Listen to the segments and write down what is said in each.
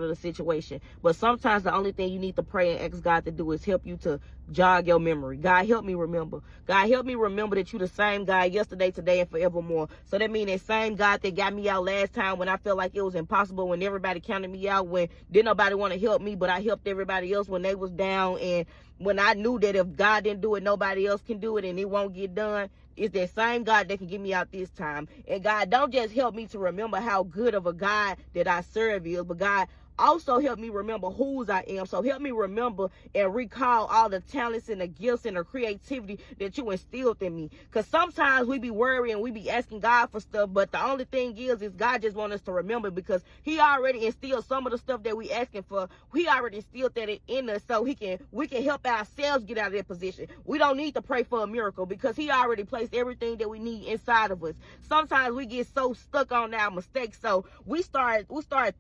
of the situation. But sometimes the only thing you need to pray and ask God to do is help you to jog your memory. God, help me remember. God, help me remember that you the same God yesterday, today, and forevermore. So that means that same God that got me out last time when I felt like it was impossible, when everybody counted me out, when didn't nobody want to help me, but I helped everybody else when they was down, and when I knew that if God didn't do it, nobody else can do it and it won't get done. It's that same God that can get me out this time. And God, don't just help me to remember how good of a God that I serve is, but God, also help me remember whose I am. So help me remember and recall all the talents and the gifts and the creativity that you instilled in me. Because sometimes we be worrying, we be asking God for stuff, but the only thing is God just wants us to remember, because he already instilled some of the stuff that we asking for. He already instilled that in us, so we can help ourselves get out of that position. We don't need to pray for a miracle, because he already placed everything that we need inside of us. Sometimes we get so stuck on our mistakes, so we start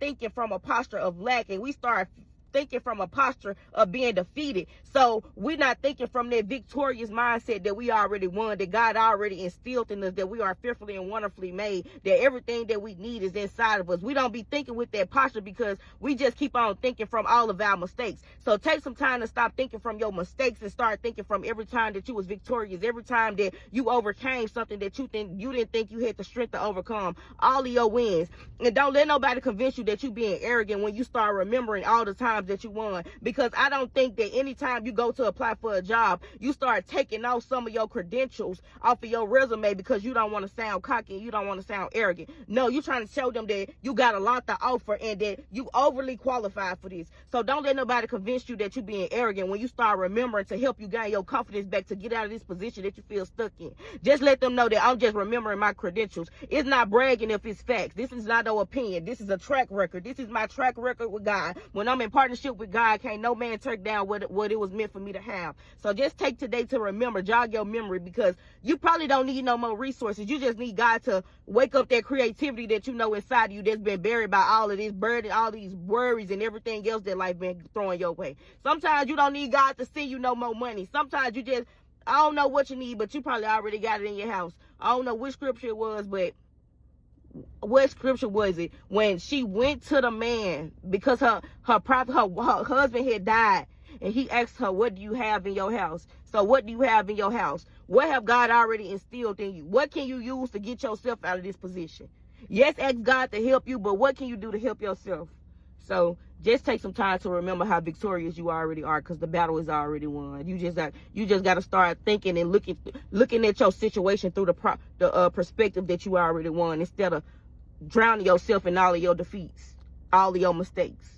thinking from a posture of lack, and we start thinking from a posture of being defeated. So we're not thinking from that victorious mindset that we already won, that God already instilled in us, that we are fearfully and wonderfully made, that everything that we need is inside of us. We don't be thinking with that posture, because we just keep on thinking from all of our mistakes. So take some time to stop thinking from your mistakes and start thinking from every time that you was victorious, every time that you overcame something that you didn't think you had the strength to overcome, all of your wins. And don't let nobody convince you that you being arrogant when you start remembering all the times that you won, because I don't think that anytime you go to apply for a job, you start taking off some of your credentials off of your resume because you don't want to sound cocky and you don't want to sound arrogant. No, you're trying to show them that you got a lot to offer and that you overly qualified for this. So don't let nobody convince you that you're being arrogant when you start remembering to help you gain your confidence back to get out of this position that you feel stuck in. Just let them know that I'm just remembering my credentials. It's not bragging if it's facts. This is not no opinion. This is a track record. This is my track record with God. When I'm in partnership with God, can't no man take down what it was meant for me to have. So just take today to remember, jog your memory, because you probably don't need no more resources. You just need God to wake up that creativity that you know inside of you that's been buried by all of this burden, all these worries and everything else that life been throwing your way. Sometimes you don't need God to send you no more money. Sometimes you just, I don't know what you need, but you probably already got it in your house. I don't know which scripture it was, but what scripture was it when she went to the man because her husband had died, and he asked her, what do you have in your house? So what do you have in your house? What have God already instilled in you? What can you use to get yourself out of this position? Yes, ask God to help you, but what can you do to help yourself? So just take some time to remember how victorious you already are, because the battle is already won. You just got to start thinking and looking at your situation through the perspective that you already won, instead of drowning yourself in all of your defeats, all of your mistakes.